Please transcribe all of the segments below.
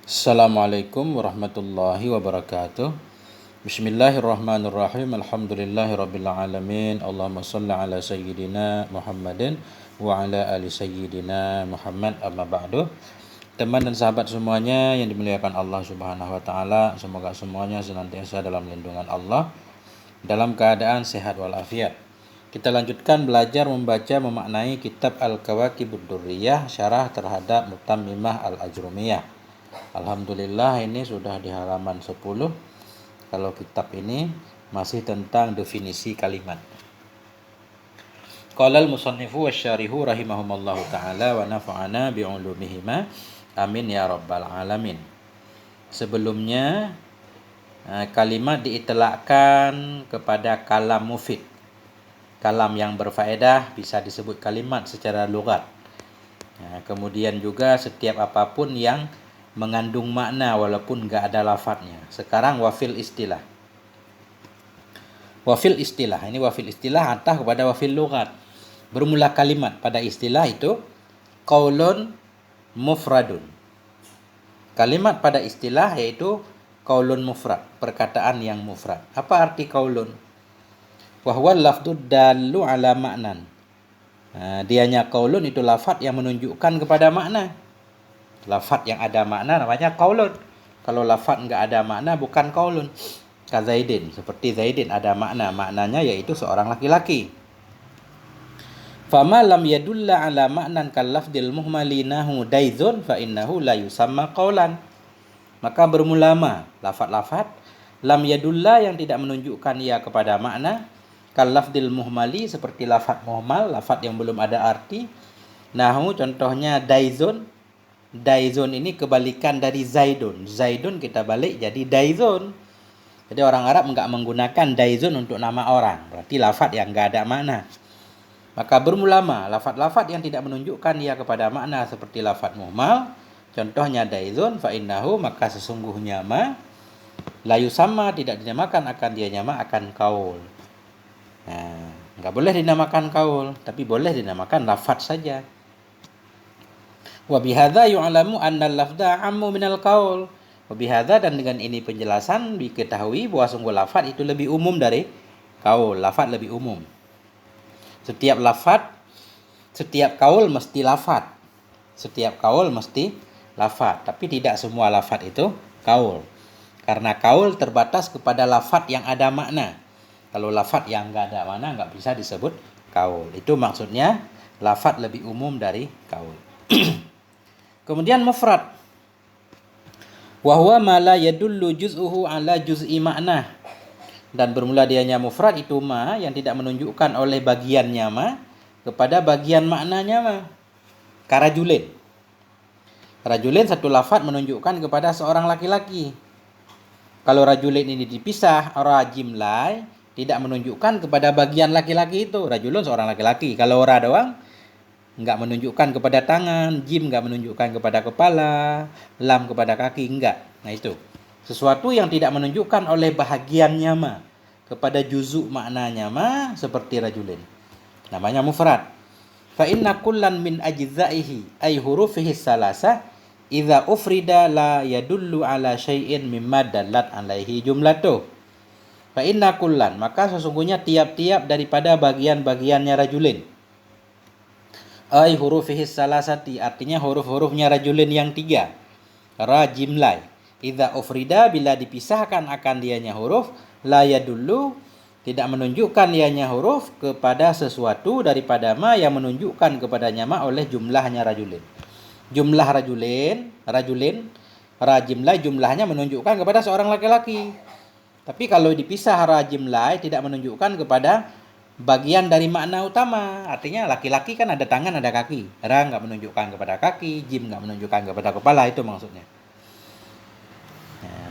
Assalamualaikum warahmatullahi wabarakatuh. Bismillahirrahmanirrahim. Alhamdulillahirrabbilalamin. Allahumma salli ala sayyidina Muhammadin wa ala ali sayyidina Muhammad, amma ba'du. Teman dan sahabat semuanya yang dimuliakan Allah Subhanahu wa taala, semoga semuanya senantiasa dalam lindungan Allah, dalam keadaan sehat walafiat. Kita lanjutkan belajar membaca memaknai kitab Al-Kawakibud Durriyah, syarah terhadap Mutammimah Al-Ajrumiyah. Alhamdulillah ini sudah di halaman 10. Kalau kitab ini masih tentang definisi kalimat. Qala al-musannifu wasyarihu rahimahumallahu ta'ala wa nafa'ana bi'ulumihima. Amin ya rabbal alamin. Sebelumnya kalimat diitlakkan kepada kalam mufid. Kalam yang berfaedah bisa disebut kalimat secara lughat. Kemudian juga setiap apapun yang mengandung makna walaupun enggak ada lafadznya. Sekarang wafil istilah. Wafil istilah, ini wafil istilah antah kepada wafil lughat. Bermula kalimat pada istilah itu qaulun mufradun. Kalimat pada istilah yaitu qaulun mufrad, perkataan yang mufrad. Apa arti qaulun? Wa huwa lafdud dallu ala ma'nan. Dianya qaulun itu lafaz yang menunjukkan kepada makna. Lafaz yang ada makna namanya qaulun. Kalau lafaz enggak ada makna bukan qaulun. Ka Zaidin, seperti Zaidin ada makna, maknanya yaitu seorang laki-laki. Fama lam yadulla ala ma'nan kal lafdil muhmalinahu daizun fa innahu la yusamma qaulan. Maka bermulama lafaz-lafaz lam yadulla yang tidak menunjukkan ia kepada makna, kal lafdil muhmali seperti lafaz muhmal, lafaz yang belum ada arti. Nahu contohnya daizun. Daizun ini kebalikan dari Zaidun. Zaidun kita balik jadi daizun. Jadi orang Arab enggak menggunakan daizun untuk nama orang. Berarti lafaz yang enggak ada makna. Maka bermulama lafaz-lafaz yang tidak menunjukkan ia kepada makna seperti lafaz muhmal. Contohnya daizun fa innahu, maka sesungguhnya ma la yusamma, tidak dinamakan akan dia nyama akan kaul. Enggak boleh dinamakan kaul, tapi boleh dinamakan lafaz saja. Wa bihadza yu'lamu anna al-lafdha 'ammu minal qaul. Wa bihadza, dan dengan ini penjelasan diketahui bahwa sungguh lafaz itu lebih umum dari qaul. Lafaz lebih umum. Setiap lafaz, setiap qaul mesti lafaz. Setiap qaul mesti lafaz, tapi tidak semua lafaz itu qaul. Karena qaul terbatas kepada lafaz yang ada makna. Kalau lafaz yang enggak ada makna enggak bisa disebut qaul. Itu maksudnya lafaz lebih umum dari qaul. Kemudian mufrad. Wa huwa ma la yadullu juz'uhu ala juz'i ma'na. Dan bermula dianya mufrad itu ma yang tidak menunjukkan oleh bagiannya ma kepada bagian maknanya ma. Karajulin. Rajulin satu lafaz menunjukkan kepada seorang laki-laki. Kalau rajulin ini dipisah, rajim lai tidak menunjukkan kepada bagian laki-laki itu. Rajulun seorang laki-laki. Kalau ora doang enggak menunjukkan kepada tangan, jim enggak menunjukkan kepada kepala, lam kepada kaki, enggak. Nah itu. Sesuatu yang tidak menunjukkan oleh bahagiannya ma kepada juzuk maknanya ma seperti rajulin. Namanya mufrad. Fa inna kullan min ajzaihi ay hurufihi salasa idza ufrida la yadullu ala syai'in mimma dallat alaihi jumlatuh. Fa inna kullan, maka sesungguhnya tiap-tiap daripada bagian-bagiannya rajulin. Ay hurufihi salasati, artinya huruf-hurufnya rajulin yang 3. Rajimlai. Idza ufrida, bila dipisahkan akan dianya huruf, la yadullu, tidak menunjukkan dianya huruf kepada sesuatu daripada ma yang menunjukkan kepadanya ma oleh jumlahnya rajulin. Jumlah rajulin, rajimlai jumlahnya menunjukkan kepada seorang laki-laki. Tapi kalau dipisah rajimlai tidak menunjukkan kepada bagian dari makna utama. Artinya laki-laki kan ada tangan, ada kaki. Ra enggak menunjukkan kepada kaki, jim enggak menunjukkan kepada kepala, itu maksudnya.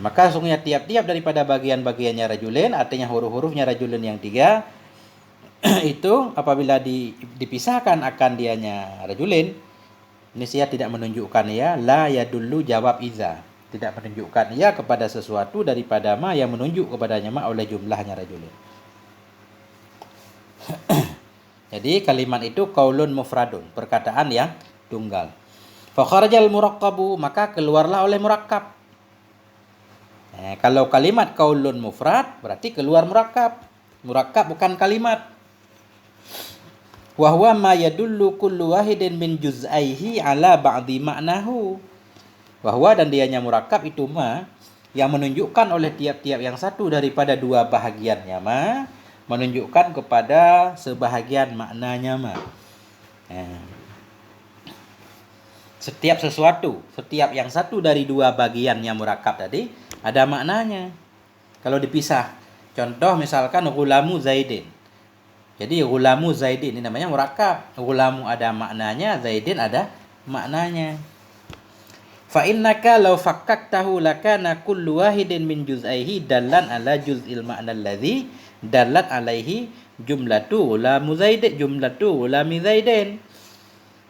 Maka sungguhnya tiap-tiap daripada bagian-bagiannya rajulin, artinya huruf-hurufnya rajulin yang 3 itu apabila dipisahkan akan dianya rajulin, niscaya tidak menunjukkan ya, la yadullu jawab iza, tidak menunjukkan ya kepada sesuatu daripada ma yang menunjuk kepadanya ma oleh jumlahnya rajulin. Jadi kalimat itu qaulun mufradun, perkataan yang tunggal. Fa kharajal muraqqabu, maka keluarlah oleh murakkab. Kalau kalimat qaulun mufrad berarti keluar murakkab. Murakkab bukan kalimat. Wa huwa ma yadullu kullu wahidin min juz'aihi ala ba'dhi ma'nahu. Bahwa dan dianya murakkab itu ma yang menunjukkan oleh tiap-tiap yang satu daripada dua bahagiannya ma menunjukkan kepada sebahagian maknanya ma. Setiap sesuatu, setiap yang satu dari dua bagiannya murakkab tadi ada maknanya. Kalau dipisah, contoh misalkan ghulamu Zaidin. Jadi ghulamu Zaidin ini namanya murakkab. Ghulamu ada maknanya, Zaidin ada maknanya. Fa innaka law fakkaktahu lakana kullu wahidin min juz'aihi dallan ala juz'il ma'na alladhi dallat alaihi jumlatu ghulamu Zaidin, jumlatu ghulami Zaidin.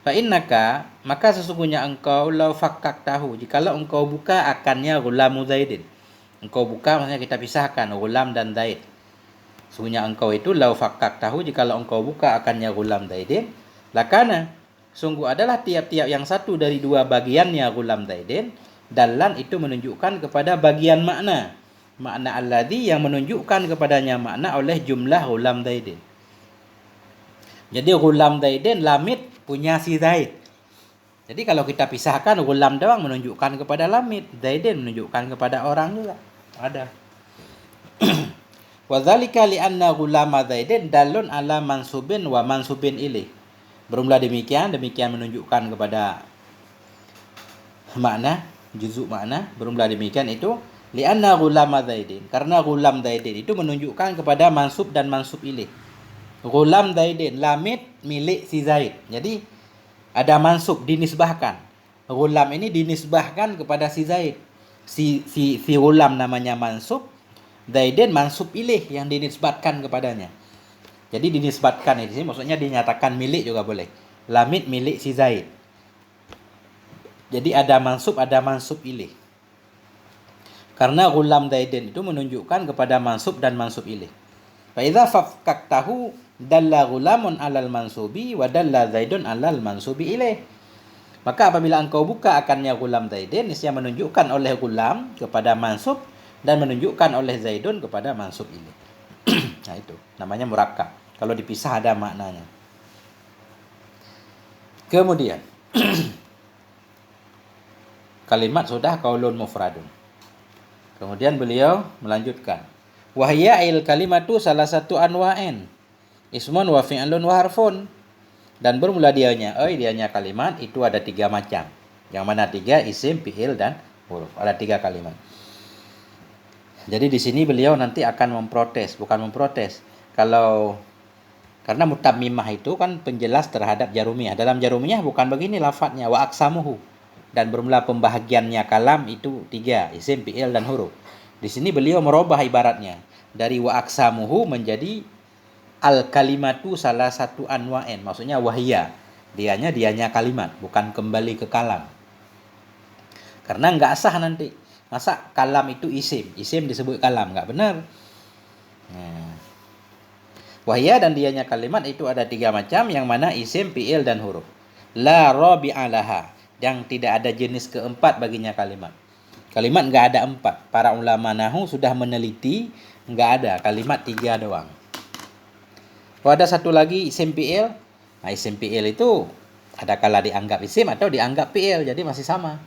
Fa innaka, maka sesungguhnya engkau law fakkaktahu, jikalau engkau buka akannya ghulamu Zaidin. Engkau buka maksudnya kita pisahkan ghulam dan Zaid. Sesungguhnya engkau itu law fakkaktahu, jikalau engkau buka akannya ghulam Zaidin, lakana, sungguh adalah tiap-tiap yang satu dari dua bagiannya ghulam Zaidin, dalan itu menunjukkan kepada bagian makna. Makna alladhi yang menunjukkan kepadanya makna oleh jumlah ghulam Zaidin. Jadi ghulam Zaidin lamid punya si Zaid. Jadi kalau kita pisahkan ghulam doang menunjukkan kepada lamid, Zaidin menunjukkan kepada orang juga. Ada. Wa dzalika li anna ghulama Zaidin dalun ala mansubin wa mansubin ilaih. Bermula demikian menunjukkan kepada makna, juzuk makna. Bermula demikian itu li anna ghulama Zaidin, karena ghulam Zaidin itu menunjukkan kepada mansub dan mansub ilaih. Ghulam Zaidin lamid milik si Zaid. Jadi ada mansub dinisbahkan. Ghulam ini dinisbahkan kepada si Zaid. Si ghulam namanya mansub, Zaidin mansub ilaih yang dinisbatkan kepadanya. Jadi dinisbatkan di sini maksudnya dinyatakan milik juga boleh. Lamid milik si Zaid. Jadi ada mansub ilaih. Karena ghulam Zaidin itu menunjukkan kepada mansub dan mansub ilaih. Fa idza fakkaktahu dalla ghulamun 'alal mansubi wa dalla Zaidun 'alal mansubi ilaih. Maka apabila engkau buka akannya ghulam Zaidin, niscaya menunjukkan oleh ghulam kepada mansub dan menunjukkan oleh Zaidun kepada mansub ilaih. Nah itu namanya murakkab. Kalau dipisah ada maknanya. Kemudian kalimat sudah qaulun mufradun. Kemudian beliau melanjutkan, wahya il kalimatu salah satu anwa'in ismun wa fi'lun wa harfun. Dan bermula dianya kalimat itu ada tiga macam. Yang mana tiga? Isim, fi'il, dan huruf. Ada tiga kalimat. Jadi di sini beliau nanti akan memprotes, bukan memprotes. Karena mutammimah itu kan penjelas terhadap jarumiyah. Dalam jarumiyah bukan begini lafadznya, wa aksamuhu. Dan bermula pembahagiannya kalam itu tiga, isim, fi'il, dan huruf. Di sini beliau merubah ibaratnya dari wa aksamuhu menjadi al kalimatu salah satu anwa'in. Maksudnya wahya. Dianya kalimat, bukan kembali ke kalam. Karena enggak sah nanti. Masa kalam itu isim disebut kalam, enggak benar. Wahya dan dianya kalimat itu ada tiga macam, yang mana isim, fi'il, dan huruf. La rabi'alaha, yang tidak ada jenis keempat baginya kalimat. Kalimat enggak ada empat. Para ulama nahu sudah meneliti, enggak ada, kalimat tiga doang. Kalau ada satu lagi isim fi'il, nah isim fi'il itu ada kala dianggap isim atau dianggap fi'il, jadi masih sama.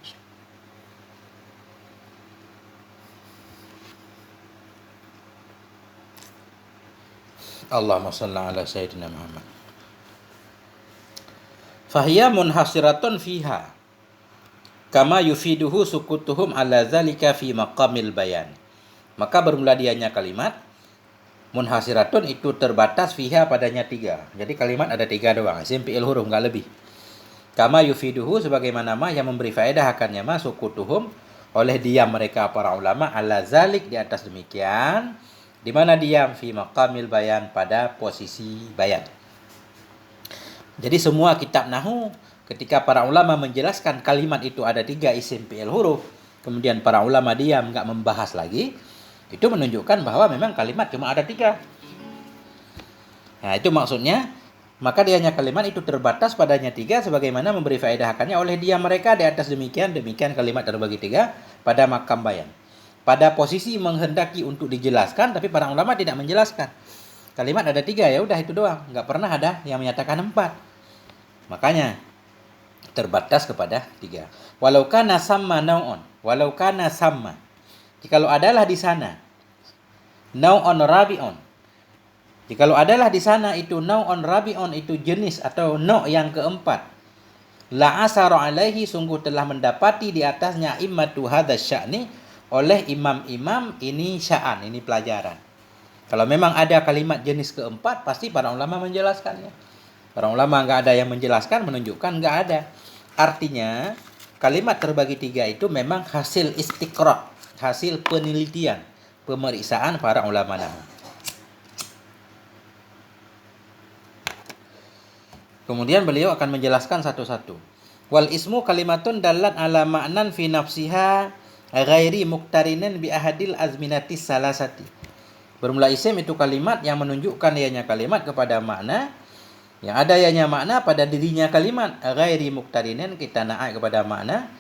Allahumma shalli ala sayyidina Muhammad. Fahiya munhasiratun fiha kama yufiduhu sukutuhum ala zalika fi maqamil bayan. Maka bermula dianya kalimat munhasiratun itu terbatas fiha padanya tiga. Jadi kalimat ada tiga doang, isim, fi'il, huruf, enggak lebih. Kama yufiduhu sebagaimana ma yang memberi faedah akannya ma sukutuhum oleh diam mereka para ulama ala zalik di atas demikian. Di mana diam? Fi maqamil bayan, pada posisi bayan. Jadi semua kitab nahu ketika para ulama menjelaskan kalimat itu ada tiga, isim, fi'il, huruf, kemudian para ulama diam enggak membahas lagi, itu menunjukkan bahwa memang kalimat cuma ada tiga. Nah itu maksudnya Maka dianya kalimat itu terbatas padanya 3 sebagaimana memberi faedah akannya oleh dia mereka di atas demikian kalimat terbagi 3 pada makam bayan. Pada posisi menghendaki untuk dijelaskan tapi para ulama tidak menjelaskan. Kalimat ada 3 ya udah itu doang, nggak pernah ada yang menyatakan 4. Makanya terbatas kepada 3. Walau kana samma nau'un, walau kana samma. Jikalau adalah di sana nau'un rabi'un. Jikalau adalah di sana itu nau'un rabi'un itu jenis atau nau' yang keempat. La asara alaihi sungguh telah mendapati di atasnya immatu hadzal sya'ni oleh imam-imam ini sya'an, ini pelajaran. Kalau memang ada kalimat jenis keempat pasti para ulama menjelaskannya. Para ulama enggak ada yang menjelaskan menunjukkan enggak ada. Artinya kalimat terbagi 3 itu memang hasil istiqra', hasil penelitian, pemeriksaan para ulama nama. Kemudian beliau akan menjelaskan satu-satu. Wal ismu kalimatun dalat ala ma'nan fi nafsiha ghairi muqtarinin bi ahadil azminati salasati. Bermula isim itu kalimat yang menunjukkan ianya kalimat kepada makna yang ada ianya makna pada dirinya kalimat. Ghairi muqtarinin kita naik kepada makna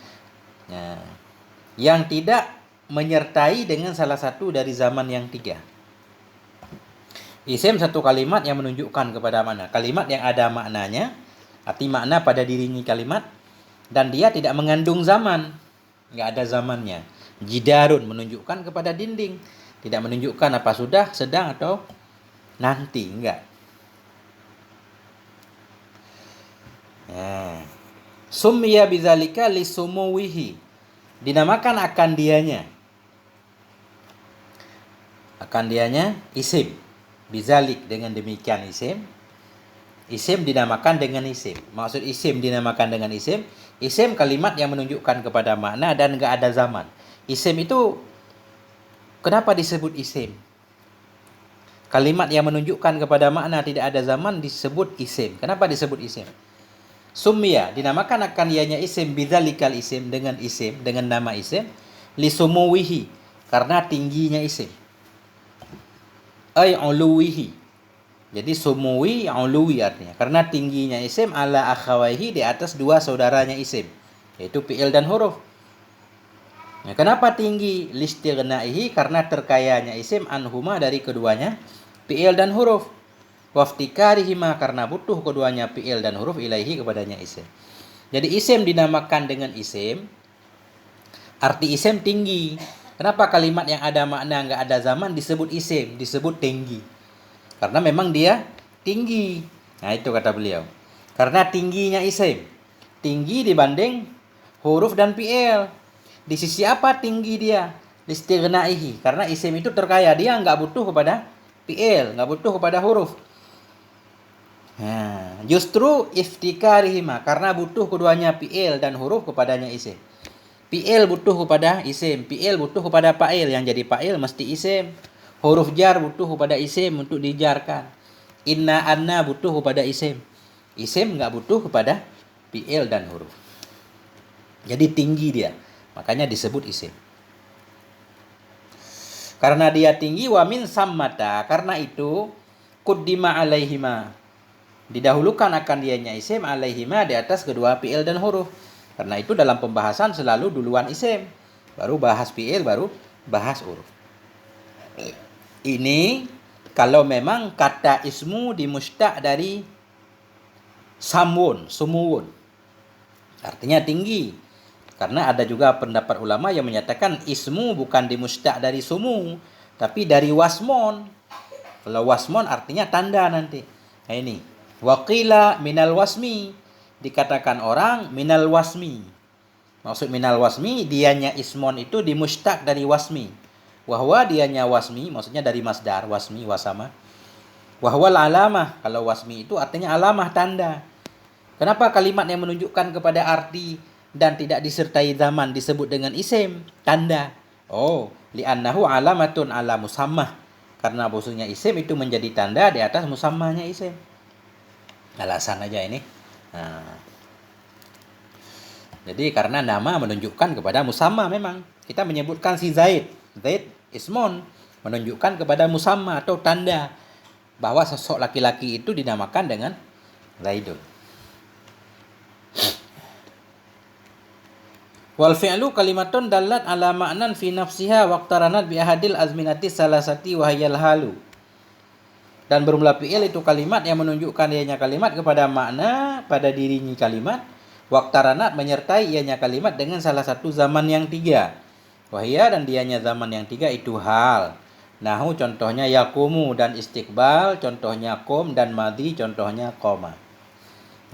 yang tidak menyertai dengan salah satu dari zaman yang 3. Isim satu kalimat yang menunjukkan kepada mana? Kalimat yang ada maknanya, arti makna pada dirinya kalimat, dan dia tidak mengandung zaman, nggak ada zamannya. Jidarun menunjukkan kepada dinding, tidak menunjukkan apa sudah, sedang atau nanti, enggak. Summiya bidzalika lisumuwihi, dinamakan akan dianya isim. Bizalik dengan demikian isim dinamakan dengan isim. Maksud isim dinamakan dengan isim kalimat yang menunjukkan kepada makna dan enggak ada zaman. Isim itu kenapa disebut isim? Kalimat yang menunjukkan kepada makna tidak ada zaman disebut isim. Kenapa disebut isim? Summiya dinamakan akan ianya isim bidzalikal isim dengan nama isim lisumuwihi karena tingginya isim. Ay uluwihi. Jadi sumuwi uluwi artinya karena tingginya isim ala akhawaihi di atas dua saudaranya isim yaitu fi'il dan huruf. Nah, kenapa tinggi? Listighnaihi karena terkayanya isim anhuma dari keduanya fi'il dan huruf. Waftikarihima karena butuh keduanya fi'il dan huruf ilaihi kepadanya isim. Jadi isim dinamakan dengan isim, arti isim tinggi. Kenapa kalimat yang ada makna enggak ada zaman disebut isim, disebut tinggi? Karena memang dia tinggi. Nah, itu kata beliau. Karena tingginya isim. Tinggi dibanding huruf dan fi'il. Di sisi apa tinggi dia? Listighnaihi. Karena isim itu terkaya, dia enggak butuh kepada fi'il, enggak butuh kepada huruf. Nah, justru iftikarihima karena butuh keduanya fi'il dan huruf kepadanya isim. Fi'il butuh kepada isim, fi'il butuh kepada fa'il, yang jadi fa'il mesti isim. Huruf jar butuh kepada isim untuk dijarkan. Inna anna butuh kepada isim. Isim enggak butuh kepada fi'il dan huruf. Jadi tinggi dia, makanya disebut isim. Karena dia tinggi wa min sammata, karena itu quddima alaihima, didahulukan akan dianya isim alaihima di atas kedua fi'il dan huruf. Karena itu dalam pembahasan selalu duluan isim, baru bahas fi'il, baru bahas huruf. Ini kalau memang kata ismu dimustaq dari sumuwun, artinya tinggi. Karena ada juga pendapat ulama yang menyatakan ismu bukan dimustaq dari sumu, tapi dari wasmon. Kalau wasmon artinya tanda nanti. Nah ini, waqila minal wasmi, dikatakan orang minal wasmi. Maksud minal wasmi, dianya ismon itu dimustaq dari wasmi. Wahwa dianya wasmi, maksudnya dari masdar, wasmi, wasama. Wahwal alamah, kalau wasmi itu artinya alamah, tanda. Kenapa kalimat yang menunjukkan kepada arti dan tidak disertai zaman disebut dengan isim, tanda? Oh, li'annahu alamatun ala musammah. Karena bahwasanya isim itu menjadi tanda di atas musammahnya isim. Alasan aja ini. Nah, jadi karena nama menunjukkan kepada musamma memang. Kita menyebutkan si Zaid. Zaid ismun menunjukkan kepada musamma atau tanda bahwa sosok laki-laki itu dinamakan dengan Zaidun. Wal fi'lu kalimatun dallat ala ma'nan fi nafsiha waqtaranat bi ahadil azminati salasati wa hayal halu. Dan bermula fi'il itu kalimat yang menunjukkan ianya kalimat kepada makna pada dirinya kalimat. Waqtaranat menyertai ianya kalimat dengan salah satu zaman yang tiga. Wahia dan dianya zaman yang tiga itu hal. Nahu contohnya yakumu dan istiqbal, contohnya kum dan madhi, contohnya koma.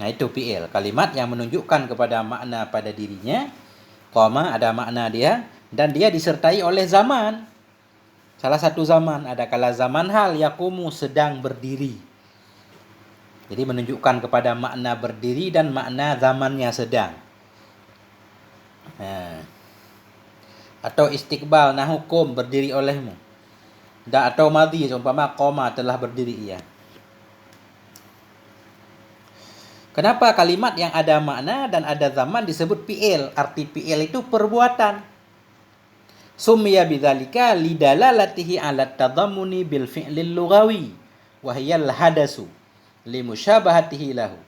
Nah itu fi'il, kalimat yang menunjukkan kepada makna pada dirinya. Koma ada makna dia dan dia disertai oleh zaman. Salah satu zaman, ada kala zaman hal yakumu sedang berdiri. Jadi menunjukkan kepada makna berdiri dan makna zamannya sedang. Nah. Atau istiqbal nahukum berdiri olehmu. Dan atau madhi umpama koma telah berdiri ia. Kenapa kalimat yang ada makna dan ada zaman disebut fi'il? Arti fi'il itu perbuatan. Summiya bidzalika lidalalatihi 'ala tadhammuni bil fi'lil lughawi wa hiya al hadasu limusyabahatihi lahu.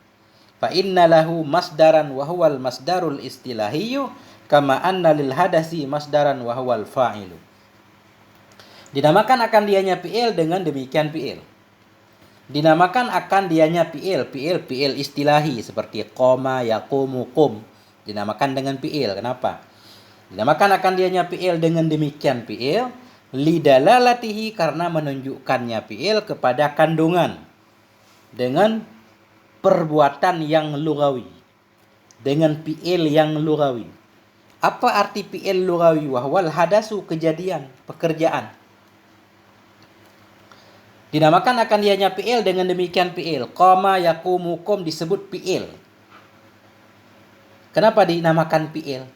Fa inna lahu masdaran wa huwa al masdarul istilahiyyu kama anna lil hadasi masdaran wa huwa al fa'ilu. Dinamakan akan dianya fi'il dengan demikian fi'il. Dinamakan akan dianya fi'il istilahi seperti qoma, yaqumu, qum. Dinamakan dengan fi'il. Kenapa? Dinamakan akan dianya fi'il dengan demikian fi'il lidalalatihi karena menunjukkannya fi'il kepada kandungan dengan perbuatan yang lughawi, dengan fi'il yang lughawi. Apa arti fi'il lughawi? Wahwal hadasu kejadian, pekerjaan. Dinamakan akan dianya fi'il dengan demikian fi'il. Qama yaqumu qum disebut fi'il. Kenapa dinamakan fi'il?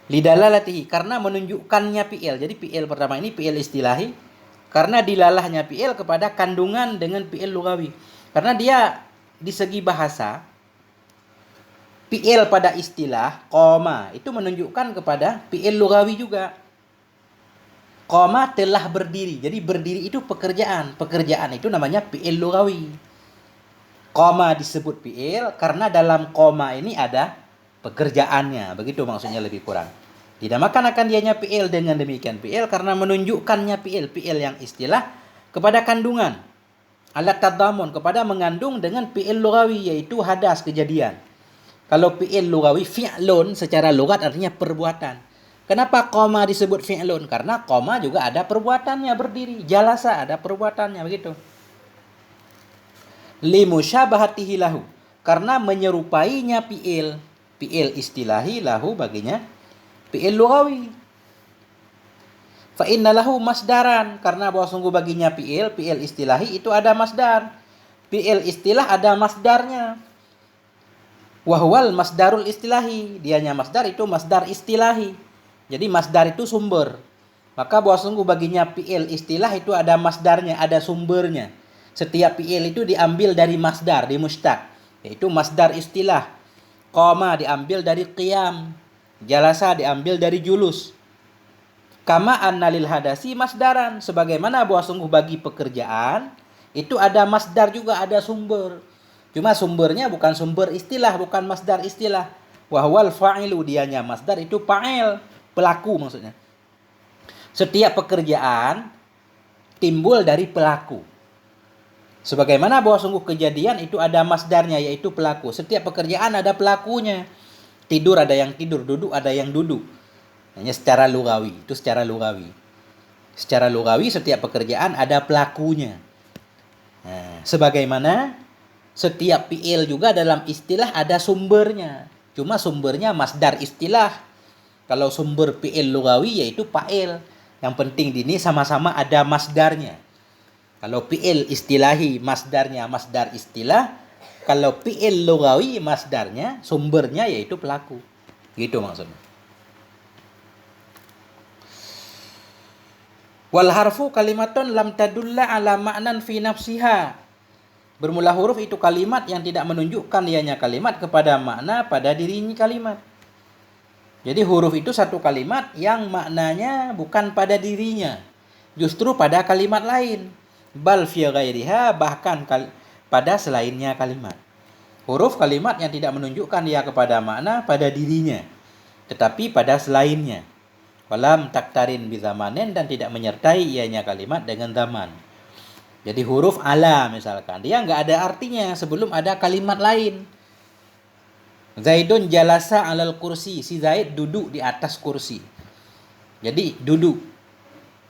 Lidalalatihi karena menunjukkannya fi'il. Jadi fi'il pertama ini fi'il istilahi karena dilalahnya fi'il kepada kandungan dengan fi'il lughawi. Karena dia di segi bahasa fi'il pada istilah qoma itu menunjukkan kepada fi'il lughawi juga. Qoma telah berdiri. Jadi berdiri itu pekerjaan. Pekerjaan itu namanya fi'il lughawi. Qoma disebut fi'il karena dalam qoma ini ada pekerjaannya. Begitu maksudnya lebih kurang. Dinamakan akan dianya fi'il dengan demikian fi'il karena menunjukkannya fi'il yang istilah kepada kandungan. Alat tadhamun kepada mengandung dengan fi'il lughawi yaitu hadas kejadian. Kalau fi'il lughawi fi'lun secara lughat artinya perbuatan. Kenapa qoma disebut fi'lun? Karena qoma juga ada perbuatannya berdiri. Jalasa ada perbuatannya begitu. Limusyabahatihi lahu karena menyerupainya fi'il. Fi'il istilahi lahu baginya fi'il lughawi. Fa inna lahu masdaran karena bahwa sungguh baginya fi'il istilahi itu ada masdar. Fi'il istilah ada masdarnya. Wahwal masdarul istilahi. Dianya masdar itu masdar istilahi. Jadi masdar itu sumber. Maka bahwa sungguh baginya fi'il istilah itu ada masdarnya, ada sumbernya. Setiap fi'il itu diambil dari masdar, di mustaq. Yaitu masdar istilah. Qoma diambil dari qiyam. Jalasa diambil dari julus. Kama annalil hadasi masdaran. Sebagaimana bahwa sungguh bagi pekerjaan itu ada masdar juga, ada sumber. Cuma sumbernya bukan sumber istilah, bukan masdar istilah. Wahwal fa'ilu dianya masdar itu fa'il, pelaku maksudnya. Setiap pekerjaan timbul dari pelaku. Sebagaimana bahwa sungguh kejadian itu ada masdarnya yaitu pelaku. Setiap pekerjaan ada pelakunya. Tidur ada yang tidur, duduk ada yang duduk. Hanya secara lughawi, itu secara lughawi. Secara lughawi setiap pekerjaan ada pelakunya. Nah, sebagaimana setiap fi'il juga dalam istilah ada sumbernya. Cuma sumbernya masdar istilah. Kalau sumber fi'il lughawi yaitu fa'il. Yang penting di ini sama-sama ada masdarnya. Kalau fi'il istilahi masdarnya masdar istilah. Kalau fi'il lughawi masdarnya sumbernya yaitu pelaku. Gitu maksudnya. Wal harfu kalimatun lam tadulla ala ma'nan fi nafsiha. Bermula huruf itu kalimat yang tidak menunjukkan ianya kalimat kepada makna pada dirinya kalimat. Jadi huruf itu satu kalimat yang maknanya bukan pada dirinya, justru pada kalimat lain. Bal fi ghairiha bahkan pada selainnya kalimat. Huruf kalimat yang tidak menunjukkan ia kepada makna pada dirinya, tetapi pada selainnya. Walam taktarin bizamanin, dan tidak menyertai ianya kalimat dengan zaman. Jadi huruf ala misalkan, dia nggak ada artinya sebelum ada kalimat lain. Zaidun jalasa alal kursi, si Zaid duduk di atas kursi. Jadi duduk.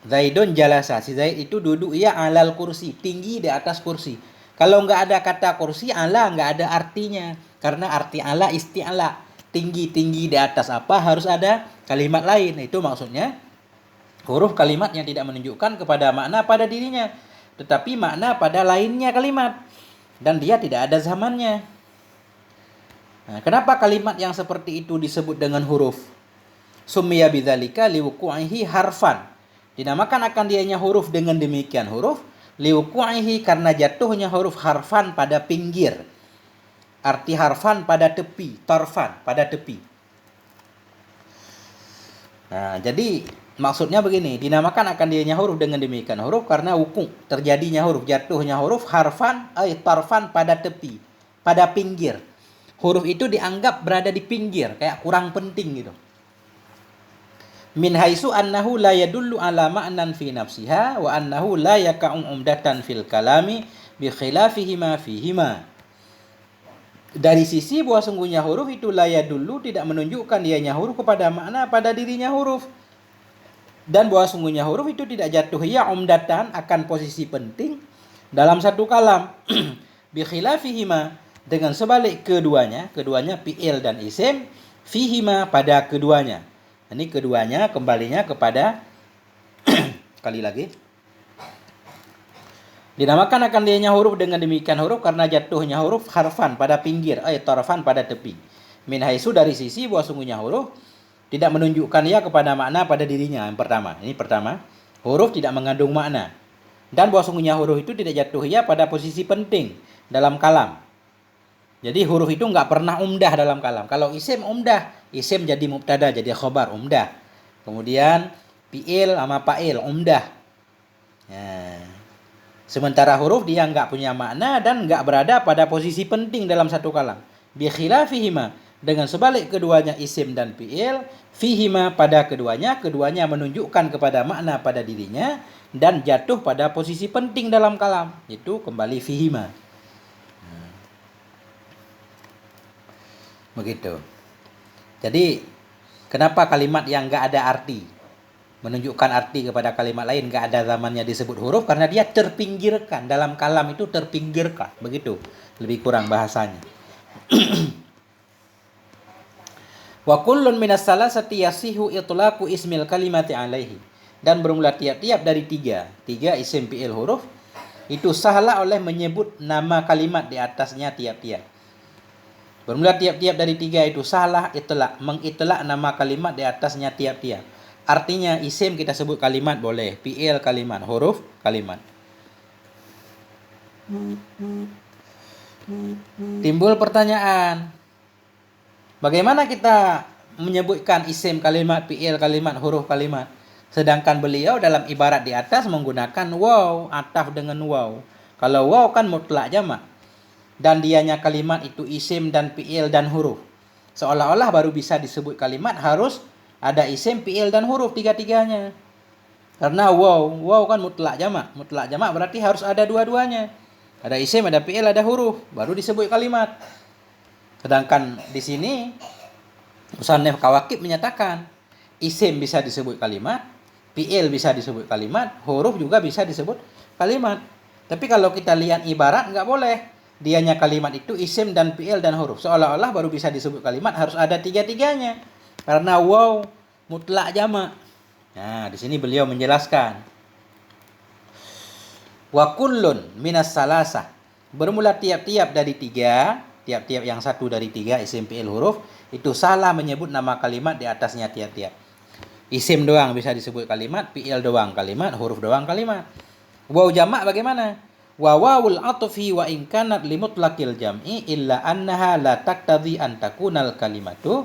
Zaidun jalasa, si Zaid itu duduk ya alal kursi, tinggi di atas kursi. Kalau nggak ada kata kursi, ala nggak ada artinya. Karena arti ala isti'ala, tinggi-tinggi di atas apa, harus ada kalimat lain. Itu maksudnya huruf kalimat yang tidak menunjukkan kepada makna pada dirinya, tetapi makna pada lainnya kalimat. Dan dia tidak ada zamannya. Nah, kenapa kalimat yang seperti itu disebut dengan huruf? Summiya bidzalika liwuqu'ihi harfan. Dinamakan akan dianya huruf dengan demikian huruf, liwuqu'ihi karena jatuhnya huruf harfan pada pinggir. Arti harfan pada tepi, tarfan pada tepi. Nah, jadi maksudnya begini, dinamakan akan dianya huruf dengan demikian huruf karena wuku, terjadinya huruf, jatuhnya huruf harfan tarfan pada tepi, pada pinggir. Huruf itu dianggap berada di pinggir, kayak kurang penting gitu. Min haitsu annahu la yadullu ala ma'nan fi nafsiha wa annahu la yaka'u umdatan fil kalami bi khilafihima fihima. Dari sisi bahwa sungguhnya huruf itu la yadullu, tidak menunjukkan dianya huruf kepada makna pada dirinya huruf. Dan bahwa sungguhnya huruf itu tidak jatuh ya umdatan, akan posisi penting dalam satu kalam. Bi khilafihima, dengan sebalik keduanya fi'il dan isim, fihima pada keduanya. Ini keduanya kembalinya kepada kali lagi. Dinamakan akan dianya huruf dengan demikian huruf karena jatuhnya huruf harfan pada pinggir, tarafan pada tepi. Min haitsu, dari sisi bahwa sungguhnya huruf tidak menunjukkan ia kepada makna pada dirinya. Yang pertama, ini pertama, huruf tidak mengandung makna. Dan bahwa sungguhnya huruf itu tidak jatuh ia pada posisi penting dalam kalam. Jadi huruf itu nggak pernah umdah dalam kalam. Kalau isim umdah, isim jadi mubtada, jadi khobar umdah. Kemudian fi'il sama fa'il umdah. Nah, sementara huruf dia nggak punya makna dan nggak berada pada posisi penting dalam satu kalam. Bi khilafihima, dengan sebalik keduanya isim dan fi'il, fihima pada keduanya menunjukkan kepada makna pada dirinya dan jatuh pada posisi penting dalam kalam. Itu kembali fihima. Begitu. Jadi kenapa kalimat yang nggak ada arti menunjukkan arti kepada kalimat lain, nggak ada zamannya disebut huruf? Karena dia terpinggirkan dalam kalam, itu terpinggirkan, begitu lebih kurang bahasanya. Wa kullun minas salasati yasihu itlaqu ismil kalimati alaihi, dan bermula tiap-tiap dari tiga isim fi'il huruf itu sahlah oleh menyebut nama kalimat di atasnya tiap-tiap. Bermula tiap-tiap dari tiga itu salah itlaq, mengitlaq nama kalimat di atasnya tiap-tiap. Artinya isim kita sebut kalimat boleh, fi'il kalimat, huruf kalimat. Timbul pertanyaan, bagaimana kita menyebutkan isim kalimat, fi'il kalimat, huruf kalimat, sedangkan beliau dalam ibarat di atas menggunakan waw, ataf dengan waw. Kalau waw kan mutlak jamak, dan dianya kalimat itu isim dan fi'il dan huruf. Seolah-olah baru bisa disebut kalimat harus ada isim, fi'il dan huruf tiga-tiganya. Karena waw kan mutlak jamak berarti harus ada dua-duanya. Ada isim, ada fi'il, ada huruf, baru disebut kalimat. Sedangkan di sini Musannif Kawakib menyatakan isim bisa disebut kalimat, fi'il bisa disebut kalimat, huruf juga bisa disebut kalimat. Tapi kalau kita lihat ibarat nggak boleh. Dianya kalimat itu isim dan fi'il dan huruf. Seolah-olah baru bisa disebut kalimat harus ada tiga-tiganya. Karena waw mutlak jamak. Nah, di sini beliau menjelaskan. Wa kullun minas salasah, bermula tiap-tiap dari tiga, tiap-tiap yang satu dari tiga isim fi'il huruf itu salah menyebut nama kalimat di atasnya tiap-tiap. Isim doang bisa disebut kalimat, fi'il doang kalimat, huruf doang kalimat. Waw jamak bagaimana? Wa wawul atfi wa in kanat limutlaqil jam'i illa annaha la taqtadhi an takunal kalimatu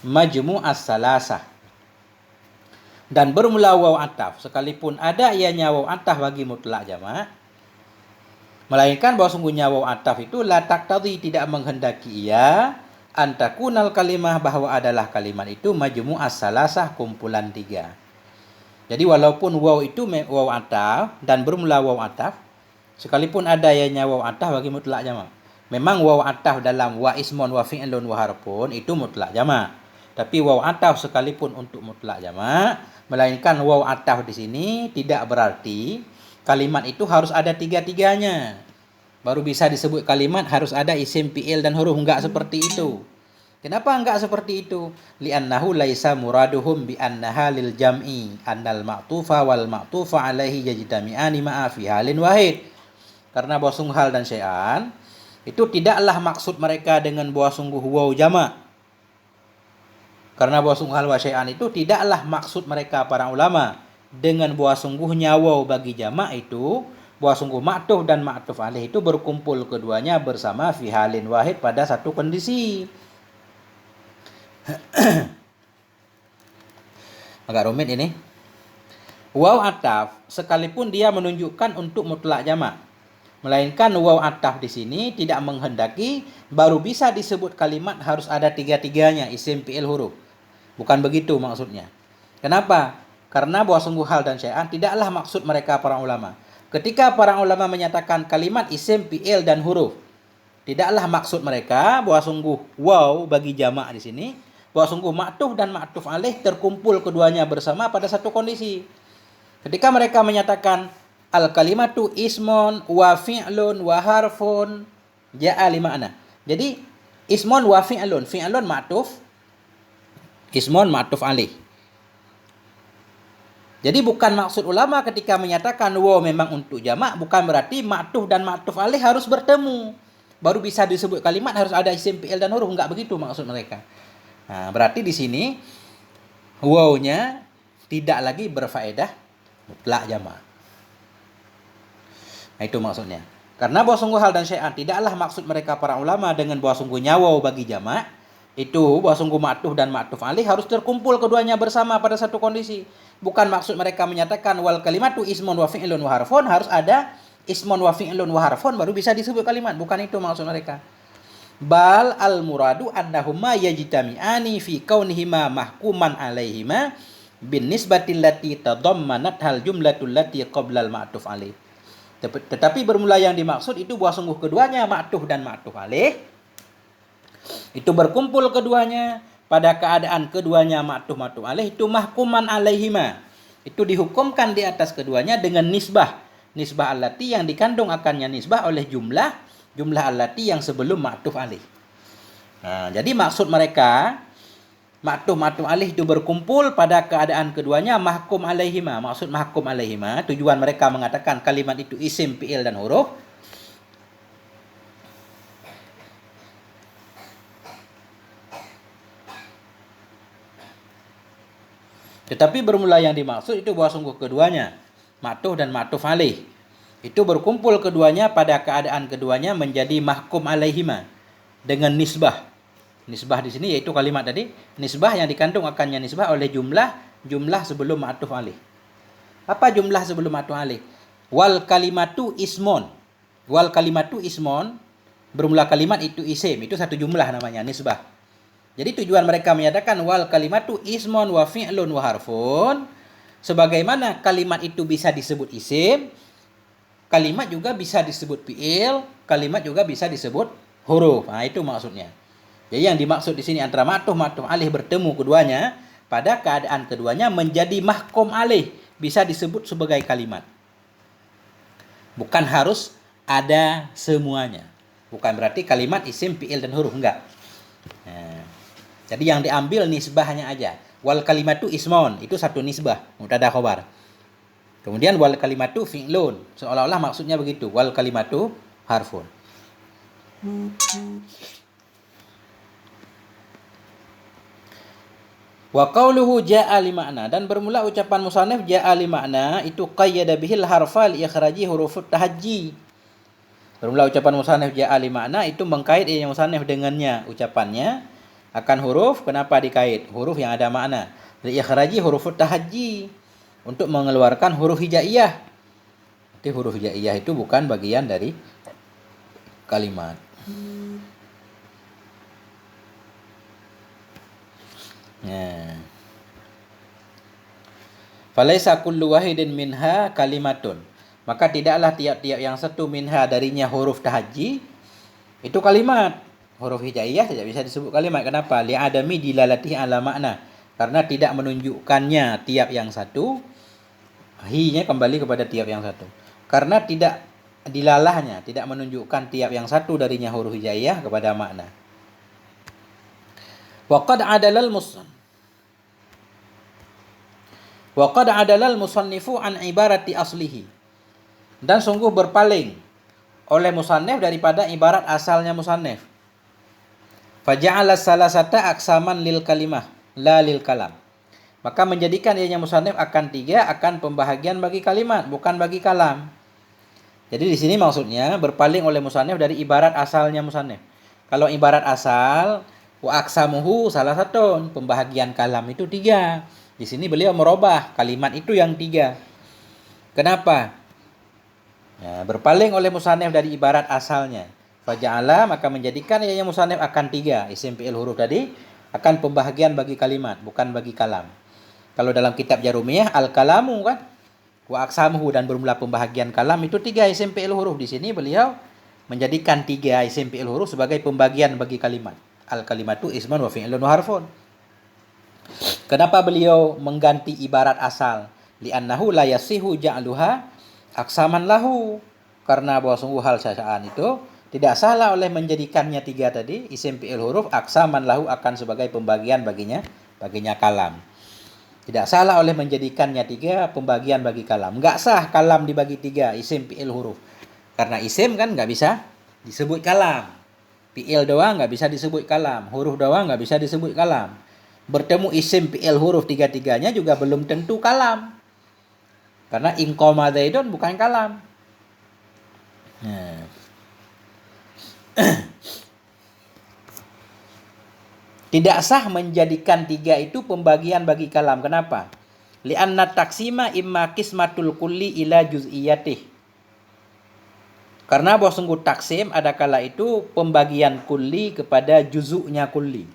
majmu'as salasah. Dan bermula waw ataf sekalipun ada ianya waw ataf bagi mutlak jamak, Melainkan bahwa sungguhnya waw ataf itu la taqtadhi, tidak menghendaki ia antakunal kalimah, bahwa adalah kalimat itu majmu'as salasah, kumpulan 3. Jadi walaupun waw itu waw ataf dan bermula waw ataf, sekalipun ada ianya waw ataf bagi mutlak jamak. Memang waw ataf dalam wa ismun wa fi'lun wa harfun itu mutlak jamak. Tapi waw ataf sekalipun untuk mutlak jamak, melainkan waw ataf di sini tidak berarti kalimat itu harus ada tiga-tiganya. Baru bisa disebut kalimat harus ada isim, fi'il dan huruf, enggak seperti itu. Kenapa enggak seperti itu? Li'annahu laisa muraduhum bi annaha lil jam'i, annal ma'tufa wal ma'tufa alaihi yajtami'ani ma'a fi halin wahid. Karena bahwa sungguh hal dan syai'an itu tidaklah maksud mereka dengan bahwa sungguh waw jamak. Karena bahwa sungguh hal wa syai'an itu tidaklah maksud mereka para ulama dengan bahwa sungguhnya waw bagi jamak itu bahwa sungguh ma'tuf dan ma'tuf alaih itu berkumpul keduanya bersama fi halin wahid, pada satu kondisi. Agak rumit ini. Waw ataf sekalipun dia menunjukkan untuk mutlak jamak, melainkan waw ataf di sini tidak menghendaki baru bisa disebut kalimat harus ada tiga-tiganya, isim, fi'il, huruf. Bukan begitu maksudnya. Kenapa? Karena bahwa sungguh hal dan syai'an tidaklah maksud mereka para ulama. Ketika para ulama menyatakan kalimat isim, fi'il dan huruf, tidaklah maksud mereka bahwa sungguh waw bagi jamak di sini bahwa sungguh ma'tuf dan ma'tuf alaih terkumpul keduanya bersama pada satu kondisi. Ketika mereka menyatakan al kalimatu ismun wa fi'lun wa harfun ja'a li ma'na. Jadi ismun wa fi'lun, fi'lun ma'tuf, ismun ma'tuf alaih. Jadi bukan maksud ulama ketika menyatakan waw memang untuk jamak bukan berarti ma'tuf dan ma'tuf alaih harus bertemu. Baru bisa disebut kalimat harus ada isim, fi'il dan huruf, enggak begitu maksud mereka. Nah, berarti di sini wawnya tidak lagi berfaedah mutlak jamak. Nah, itu maksudnya. Karena bahwa sungguh hal dan syai'an tidaklah maksud mereka para ulama dengan bahwa sungguhnya waw bagi jamak itu bahwa sungguh ma'tuf dan ma'tuf alaih harus terkumpul keduanya bersama pada satu kondisi. Bukan maksud mereka menyatakan wal kalimatu ismun wa fi'lun wa harfun harus ada ismun wa fi'lun wa harfun baru bisa disebut kalimat. Bukan itu maksud mereka. Bal al muradu annahuma yajtami'ani fi kaunihima mahkuman alaihima bin nisbatil lati tadammanat hal jumlatul lati qabla al ma'tuf alaih. Tetapi bermula yang dimaksud itu bahwa sungguh keduanya ma'tuf dan ma'tuf alaih itu berkumpul keduanya pada keadaan keduanya ma'tuf alaih itu mahkuman alaihima. Itu dihukumkan di atas keduanya dengan nisbah allati yang dikandung akannya nisbah oleh jumlah allati yang sebelum ma'tuf alaih. Nah, jadi maksud mereka ma'tuf alaih itu berkumpul pada keadaan keduanya mahkum alaihima. Maksud mahkum alaihima, tujuan mereka mengatakan kalimat itu isim, fi'il dan huruf. Tetapi bermula yang dimaksud itu bahwa sungguh keduanya ma'tuf dan ma'tuf alaih itu berkumpul keduanya pada keadaan keduanya menjadi mahkum alaihima dengan nisbah. Nisbah di sini yaitu kalimat tadi, nisbah yang dikandung akannya nisbah oleh jumlah sebelum ma'tuf alaih. Apa jumlah sebelum ma'tuf alaih? Wal kalimatu ismun. Wal kalimatu ismun, bermula kalimat itu isim, itu satu jumlah namanya nisbah. Jadi tujuan mereka menyatakan wal kalimatu ismun wa fi'lun wa harfun, sebagaimana kalimat itu bisa disebut isim, kalimat juga bisa disebut fi'il, kalimat juga bisa disebut huruf. Nah, itu maksudnya. Jadi yang dimaksud di sini antara ma'tuf alaih bertemu keduanya pada keadaan keduanya menjadi mahkum alaih, bisa disebut sebagai kalimat. Bukan harus ada semuanya. Bukan berarti kalimat isim, fi'il dan huruf, enggak. Nah, jadi yang diambil nisbahnya aja. Wal kalimatu ismun, itu satu nisbah, mubtada khabar. Kemudian wal kalimatu fi'lun, seolah-olah maksudnya begitu. Wal kalimatu harfun. Wa qauluhu ja'a li ma'na, dan bermula ucapan musannif ja'a li ma'na itu qayyada bihil harfa li ikhraji hurufut tahajji. Bermula ucapan musannif ja'a li ma'na itu mengkait yang musannif dengannya ucapannya akan huruf. Kenapa dikait? Huruf yang ada makna. Li ikhraji hurufut tahajji, untuk mengeluarkan huruf hijaiyah. Jadi huruf hijaiyah itu bukan bagian dari kalimat. Ya. Falaisa kullu wahidin minha kalimatun. Maka tidaklah tiap-tiap yang satu minha darinya huruf tahajji itu kalimat. Huruf hijaiyah tidak bisa disebut kalimat. Kenapa? Li'adami dilalatihi ala makna. Karena tidak menunjukkannya tiap yang satu. Hi-nya kembali kepada tiap yang satu. Karena tidak dilalahnya, tidak menunjukkan tiap yang satu darinya huruf hijaiyah kepada makna. Waqad adalal musannifu an ibarati aslihi. Dan sungguh berpaling oleh musannif daripada ibarat asalnya musannif. Faja'ala salasata aksaman lil kalimah, la lil kalam. Maka menjadikan ianya musannif akan tiga, akan pembahagian bagi kalimat, bukan bagi kalam. Jadi di sini maksudnya berpaling oleh musannif dari ibarat asalnya musannif. Kalau ibarat asal, wa aksamuhu salah satu, pembahagian kalam itu tiga. Di sini beliau merubah kalimat itu yang tiga. Kenapa? Ya, berpaling oleh musannif dari ibarat asalnya. Faja'ala, maka menjadikan ianya musannif akan tiga. Isim fi'il huruf tadi akan pembahagian bagi kalimat, bukan bagi kalam. Kalau dalam kitab Jarumiyah, al-kalamu kan, wa aksamuhu, dan bermula pembahagian kalam itu tiga isim fi'il huruf. Di sini beliau menjadikan tiga isim fi'il huruf sebagai pembagian bagi kalimat. Al-kalimatu isman wa fi'ilun wa harfun. Kenapa beliau mengganti ibarat asal? Li'annahu la yasihu ja'luha aksaman lahu. Karena bahwa sungguh hal syasaan itu tidak salah oleh menjadikannya tiga tadi, isim fi'il huruf, aksaman lahu akan sebagai pembagian baginya kalam. Tidak salah oleh menjadikannya tiga, pembagian bagi kalam. Enggak sah kalam dibagi tiga, isim fi'il huruf. Karena isim kan enggak bisa disebut kalam. Fi'il doang enggak bisa disebut kalam. Huruf doang enggak bisa disebut kalam. Bertemu isim fi'il huruf tiga-tiganya juga belum tentu kalam. Karena inqoma zaidun bukan kalam. Nah. Tidak sah menjadikan tiga itu pembagian bagi kalam. Kenapa? Li'anna taksima imma qismatul kulli ila juz'iyatih. Karena bahwa sungguh taksim ada kala itu pembagian kulli kepada juzuknya kulli.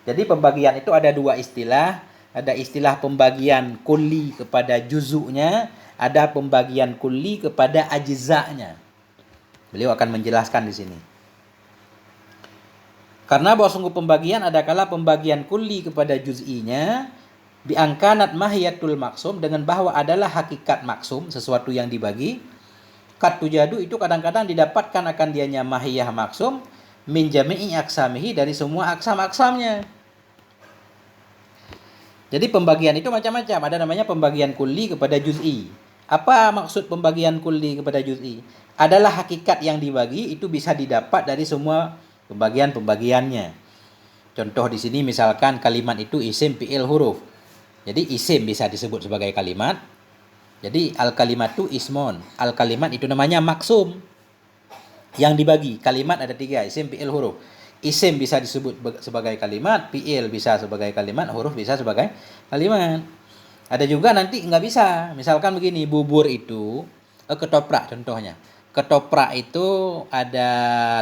Jadi pembagian itu ada dua istilah. Ada istilah pembagian kulli kepada juzuknya, ada pembagian kulli kepada ajza'nya. Beliau akan menjelaskan di sini. Karena bahwa sungguh pembagian ada kala pembagian kulli kepada juz'inya biangkanat mahiyatul maksum, dengan bahwa adalah hakikat maksum, sesuatu yang dibagi. Kat tujadu itu kadang-kadang didapatkan akan dianya mahiyah maksum min jami'i aksamihi, dari semua aksam-aksamnya. Jadi pembagian itu macam-macam. Ada namanya pembagian kulli kepada juz'i. Apa maksud pembagian kulli kepada juz'i? Adalah hakikat yang dibagi itu bisa didapat dari semua pembagian-pembagiannya. Contoh di sini misalkan kalimat itu isim fi'il huruf. Jadi isim bisa disebut sebagai kalimat. Jadi al-kalimatu ismon. Al-kalimat itu namanya maksum. Yang dibagi. Kalimat ada tiga, isim fi'il huruf. Isim bisa disebut sebagai kalimat, fi'il bisa sebagai kalimat, huruf bisa sebagai kalimat. Ada juga nanti nggak bisa. Misalkan begini, bubur itu ketoprak contohnya. Ketoprak itu ada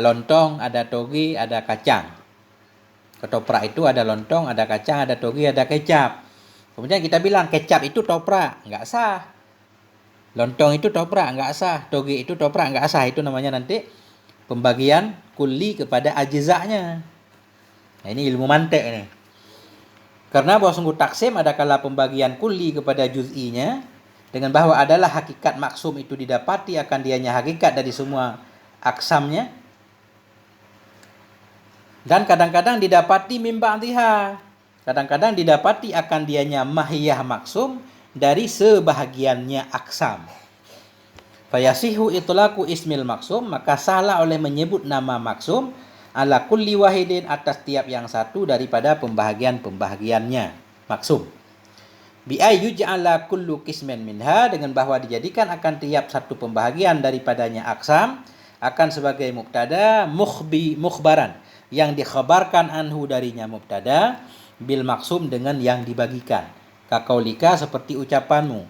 lontong, ada toge, ada kacang. Ketoprak itu ada lontong, ada kacang, ada toge, ada kecap. Kemudian kita bilang kecap itu toprak, nggak sah. Lontong itu toprak, nggak sah. Toge itu toprak, nggak sah. Itu namanya nanti pembagian kulli kepada ajza'nya. Nah, ini ilmu mantik ini. Karena bahwa sungguh taksim ada kala pembagian kulli kepada juz'inya, dengan bahwa adalah hakikat maksum itu didapati akan dianya hakikat dari semua aksamnya. Dan kadang-kadang didapati min ba'dhiha. Kadang-kadang didapati akan dianya mahiyah maksum dari sebahagiannya aksam. Fayasihu itlaqu ismil maksum, maka salah oleh menyebut nama maksum ala kulli wahidin, atas tiap yang satu daripada pembahagian-pembahagiannya maksum. Bi ayyuj'ala kullu qismin minha, dengan bahwa dijadikan akan tiap satu pembahagian daripadanya aksam akan sebagai mubtada mukhbaran, yang dikhabarkan anhu darinya mubtada, bil maksum dengan yang dibagikan. Kaqaulika, seperti ucapanmu,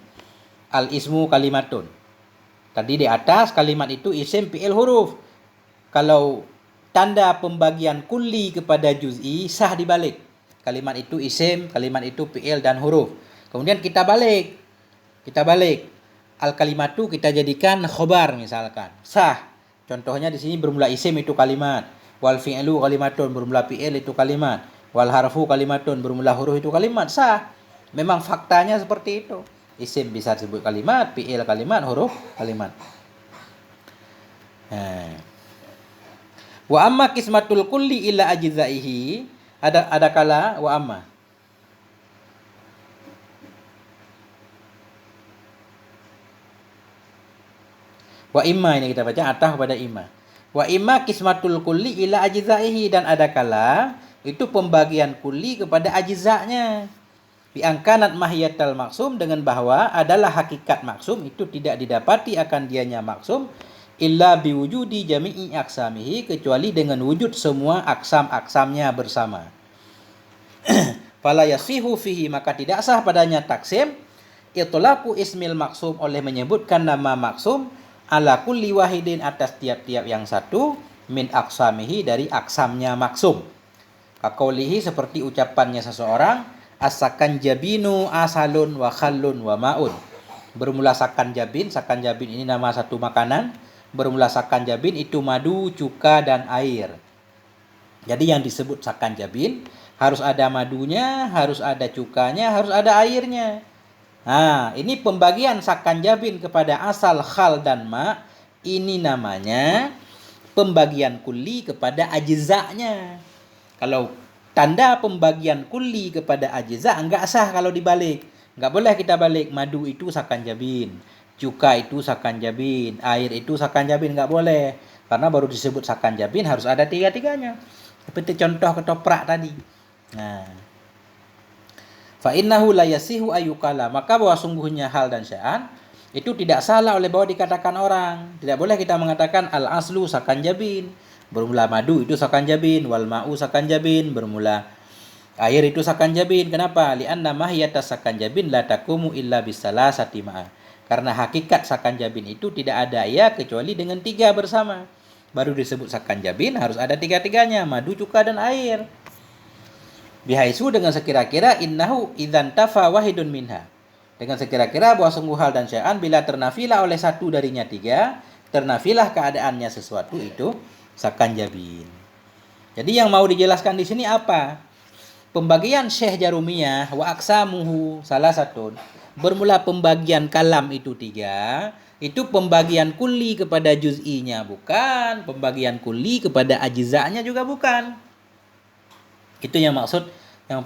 al ismu kalimatun. Tadi di atas kalimat itu isim fi'il huruf. Kalau tanda pembagian kulli kepada juz'i sah dibalik. Kalimat itu isim, kalimat itu fi'il dan huruf. Kemudian kita balik. Al kalimatu kita jadikan khobar misalkan. Sah. Contohnya di sini bermula isim itu kalimat. Wal fi'lu kalimatun bermula fi'il itu kalimat. Wal harfu kalimatun bermula huruf itu kalimat. Sah. Memang faktanya seperti itu. Isim bisa disebut kalimat, fi'il kalimat, huruf kalimat. Wa amma kismatul kulli ila ajzaihi, ada kala wa amma. Wa imma ini kita baca atah pada imma. Wa imma kismatul kulli ila ajzaihi, dan ada kala itu pembagian kulli kepada ajza'nya. Bi angkanat mahiyatal maksum, dengan bahwa adalah hakikat maksum itu tidak didapati akan dianya maksum illa biwujudi jami'i aksamihi, kecuali dengan wujud semua aksam-aksamnya bersama. Fala yasihu fihi, maka tidak sah padanya taksim itlaqu ismil maksum, oleh menyebutkan nama maksum ala kulli wahidin, atas tiap-tiap yang satu, min aksamihi, dari aksamnya maksum. Kakaulihi, seperti ucapannya seseorang, asakan jabinu asalun wa khallun wa ma'un. Bermula sakan jabin ini nama satu makanan. Bermula sakan jabin itu madu, cuka, dan air. Jadi yang disebut sakan jabin harus ada madunya, harus ada cukanya, harus ada airnya. Nah, ini pembagian sakan jabin kepada asal, khal, dan ma. Ini namanya pembagian kulli kepada ajza'nya. Kalau tanda pembagian kulli kepada ajza' enggak sah kalau dibalik. Enggak boleh kita balik. Madu itu sakan jabin, cuka itu sakan jabin, air itu sakan jabin, enggak boleh. Karena baru disebut sakan jabin harus ada tiga-tiganya. Seperti contoh ketoprak tadi. Nah, fa innahu la yasihu ayyukala, maka bahwa sungguhnya hal dan sya'an itu tidak salah oleh bahwa dikatakan orang. Tidak boleh kita mengatakan al aslu sakan jabin, bermula madu itu sakan jabin, wal ma'u sakan jabin, bermula air itu sakan jabin. Kenapa? Li'anna mahiyata sakan jabin la takumu illa bisalasati ma'a. Karena hakikat sakan jabin itu tidak ada ya kecuali dengan tiga bersama. Baru disebut sakan jabin harus ada tiga-tiganya, madu, cuka, dan air. Bihaisu, dengan sekira-kira, innahu idzan tafa wahidun minha, dengan sekira-kira bahwa sungguh hal dan syai'an bila ternafilah oleh satu darinya tiga, ternafilah keadaannya sesuatu itu sakan jabin. Jadi yang mau dijelaskan di sini apa? Pembagian Syekh Jarumiyah wa aksamuhu salah satu. Bermula pembagian kalam itu tiga, itu pembagian kulli kepada juz'inya bukan, pembagian kulli kepada ajza'nya juga bukan. Itu yang maksud, yang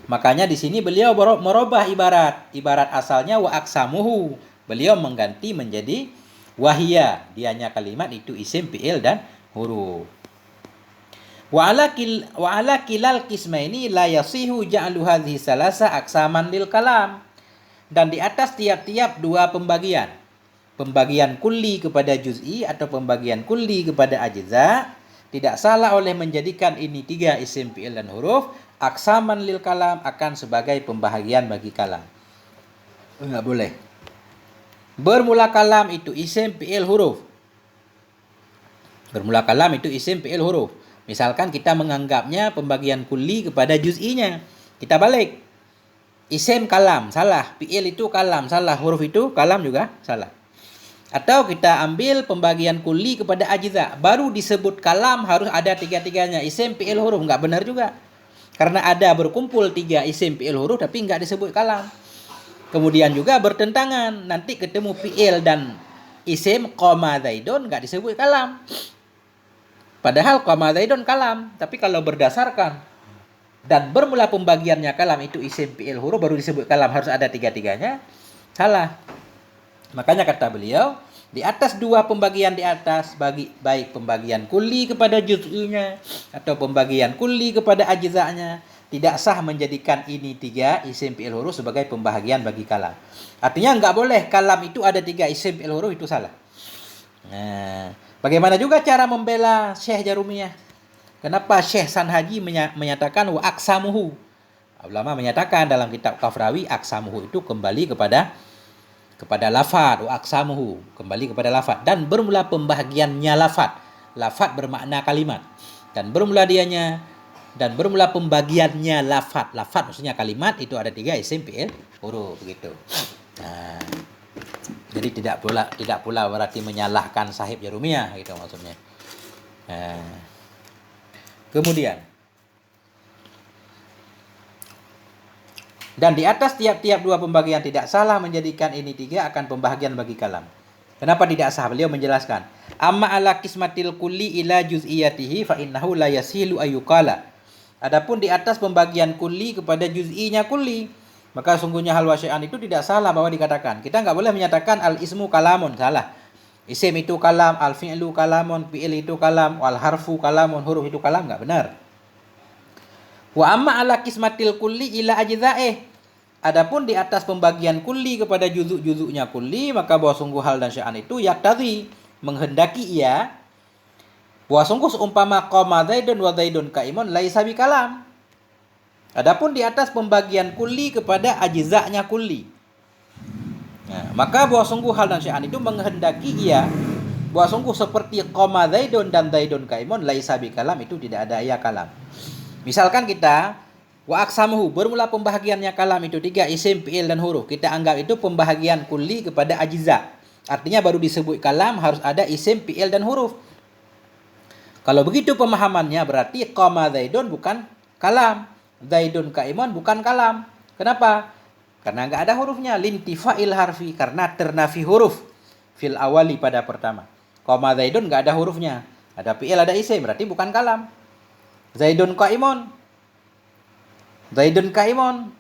makanya di sini beliau merubah ibarat asalnya wa aksamuhu, beliau mengganti menjadi wahia, dianya kalimat itu isim, fi'il, dan huruf. Wa ala kilal qismaini la yasihu ja'lu hadhihi salasa aksaman lil kalam. Dan di atas tiap-tiap dua pembagian, pembagian kulli kepada juz'i atau pembagian kulli kepada ajza, tidak salah oleh menjadikan ini tiga isim, fi'il, dan huruf aksaman lil kalam, akan sebagai pembahagian bagi kalam. Enggak boleh. Bermula kalam itu isim, fi'il, huruf. Bermula kalam itu isim, fi'il, huruf. Misalkan kita menganggapnya pembagian kulli kepada juz'inya, kita balik. Isim kalam, salah. Fi'il itu kalam, salah. Huruf itu kalam juga salah. Atau kita ambil pembagian kulli kepada ajza, baru disebut kalam harus ada tiga-tiganya, isim, fi'il, huruf. Enggak benar juga. Karena ada berkumpul tiga isim, fi'il, huruf tapi enggak disebut kalam. Kemudian juga bertentangan, nanti ketemu fi'il dan isim, qama zaidun, enggak disebut kalam. Padahal qama zaidun kalam, tapi kalau berdasarkan dan bermula pembagiannya kalam itu isim, fi'il, huruf, baru disebut kalam harus ada tiga-tiganya, salah. Makanya kata beliau, di atas dua pembagian di atas, baik pembagian kulli kepada juz'inya atau pembagian kulli kepada ajza'nya, tidak sah menjadikan ini tiga isim, fi'il, huruf sebagai pembahagian bagi kalam. Artinya enggak boleh kalam itu ada tiga isim, fi'il, huruf, itu salah. Nah, bagaimana juga cara membela Syekh Jarumiyah? Kenapa Syekh Sanhaji menyatakan wa aksamuhu? Ulama menyatakan dalam kitab Kafrawi, aksamuhu itu kembali kepada lafaz, wa aksamuhu kembali kepada lafaz, dan bermula pembahagiannya lafaz. lafadz bermakna kalimat. Dan bermula pembagiannya lafadz. Lafadz maksudnya kalimat, itu ada 3 isim, fi'il, huruf begitu. Nah, jadi tidak pula berarti menyalahkan sahib Jarumiyah gitu maksudnya. Nah, kemudian dan di atas tiap-tiap 2 pembagian tidak salah menjadikan ini 3 akan pembagian bagi kalam. Kenapa tidak sah? Beliau menjelaskan. Amma ala qismatil kulli ila juz'iyatihi fa innahu la yasilu ayyuqala. Adapun di atas pembagian kulli kepada juz'inya kulli, maka sungguhnya hal wa syai'an itu tidak salah bahwa dikatakan. Kita enggak boleh menyatakan al ismu kalamun, salah. Isim itu kalam, al fi'lu kalamun, fi'il itu kalam, wal harfu kalamun, huruf itu kalam, enggak benar. Wa amma ala qismatil kulli ila ajza'ih. Adapun di atas pembagian kulli kepada juzuk-juzuknya kulli, maka bahwa sungguh hal dan sya'an itu yaktadhi, menghendaki ia, bahwa sungguh seumpama qama zaidun wa zaidun qaimun laisa bikalam. Adapun di atas pembagian kulli kepada ajza'nya kulli, nah, maka bahwa sungguh hal dan sya'an itu menghendaki ia, bahwa sungguh seperti qama zaidun dan zaidun qaimun laisa bikalam, itu tidak ada ia kalam. Misalkan kita wa aqsamuhu, bermula pembahagiannya kalam itu 3 isim, fi'il dan huruf. Kita anggap itu pembahagian kulli kepada ajza. Artinya baru disebut kalam harus ada isim, fi'il dan huruf. Kalau begitu pemahamannya berarti qama zaidun bukan kalam, zaidun qaimun bukan kalam. Kenapa? Karena enggak ada hurufnya, lintifa'il harfi, karena ternafi huruf fil awali pada pertama. Qama zaidun enggak ada hurufnya, ada fi'il ada isim, berarti bukan kalam. Zaidun qaimun, zaidun qaimun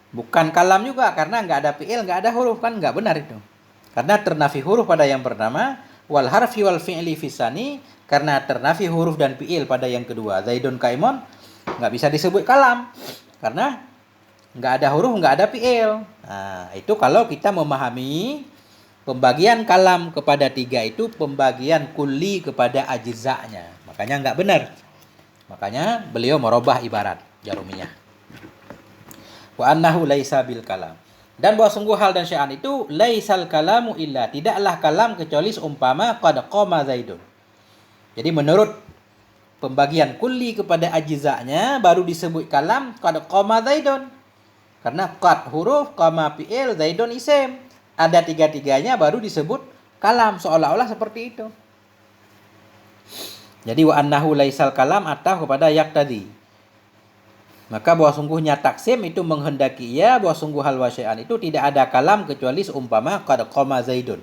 bukan kalam juga, karena enggak ada fi'il, enggak ada huruf, kan enggak benar itu. Karena ternafi huruf pada yang pertama, wal harfi wal fi'li fisani, karena ternafi huruf dan fi'il pada yang kedua. Zaidun qaimun enggak bisa disebut kalam karena enggak ada huruf, enggak ada fi'il. Nah, itu kalau kita memahami pembagian kalam kepada 3 itu pembagian kulli kepada ajza'nya. Makanya enggak benar. Makanya beliau merubah ibarat Jarumiyah. Wa annahu laisa bil kalam. Dan bahwa sungguh hal dan sya'an itu laisal kalamu illa, tidaklah kalam kecuali seumpama qad qama zaidun. Jadi menurut pembagian kulli kepada ajza'nya baru disebut kalam qad qama zaidun. Karena qad huruf, qama fi'il, zaidun isim. Ada 3-3-nya baru disebut kalam, seolah-olah seperti itu. Jadi wa annahu laisal kalam atau kepada yaktadi. Maka bahwa sungguhnya taksim itu menghendaki ia, bahwa sungguh hal wa syai'an itu tidak ada kalam kecuali seumpama qad qama zaidun.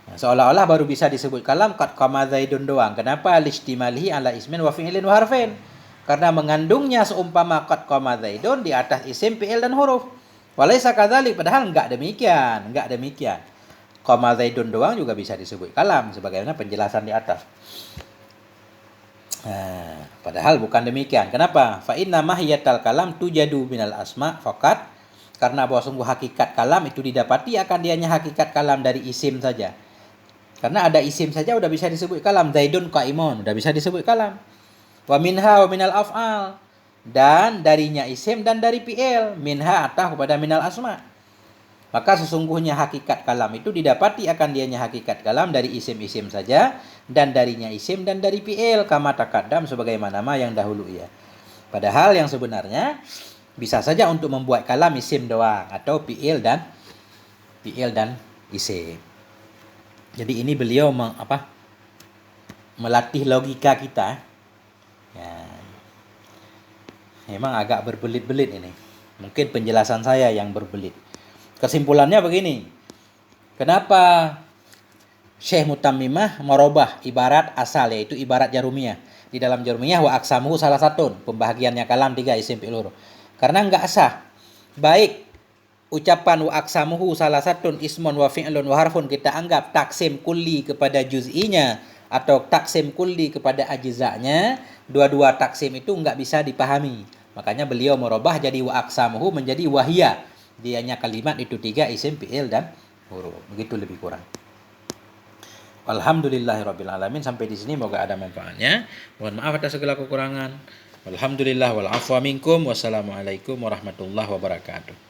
Nah, seolah-olah baru bisa disebut kalam qad qama zaidun doang. Kenapa? Listimalihi ala ismin wa fi'ilin wa harfin. Karena mengandungnya seumpama qad qama zaidun di atas isim, fi'il dan huruf. Walaisa kadzalik, padahal enggak demikian. Qama zaidun doang juga bisa disebut kalam sebagaimana penjelasan di atas. Nah, padahal bukan demikian. Kenapa? Fa inna mahiyatal kalam tujadu minal asma faqat. Karena bahwa sungguh hakikat kalam itu didapati akan dianya hakikat kalam dari isim saja. Karena ada isim saja udah bisa disebut kalam. Zaidun qaimun udah bisa disebut kalam. Wa minha wa minal af'al, dan darinya isim dan dari fi'il. Minha atah kepada minal asma. Maka sesungguhnya hakikat kalam itu didapati akan dianya hakikat kalam dari isim-isim saja, dan darinya isim dan dari fi'il, kama taqaddam sebagaimana yang dahulu ya. Padahal yang sebenarnya bisa saja untuk membuat kalam isim doang atau fi'il dan isim. Jadi ini beliau melatih logika kita. Ya. Memang agak berbelit-belit ini. Mungkin penjelasan saya yang berbelit. Kesimpulannya begini. Kenapa Syekh Mutammimah merubah ibarat asal, yaitu ibarat Jarumiyah. Di dalam Jarumiyah wa aqsamuhu salah satu, pembahagiannya kalam 3 isim fi'il huruf. Karena enggak sah. Baik ucapan wa aqsamuhu salah satu ismun wa fi'lun wa harfun kita anggap taksim kulli kepada juz'inya atau taksim kulli kepada ajza'nya, dua-dua taksim itu enggak bisa dipahami. Makanya beliau merubah jadi wa aqsamuhu menjadi wahiyah. Dianya kalimat itu 3 isim, fi'il dan huruf. Begitu lebih kurang. Alhamdulillahirabbil alamin. Sampai di sini moga ada manfaatnya. Mohon maaf atas segala kekurangan. Alhamdulillah wal afwa minkum. Wassalamualaikum warahmatullahi wabarakatuh.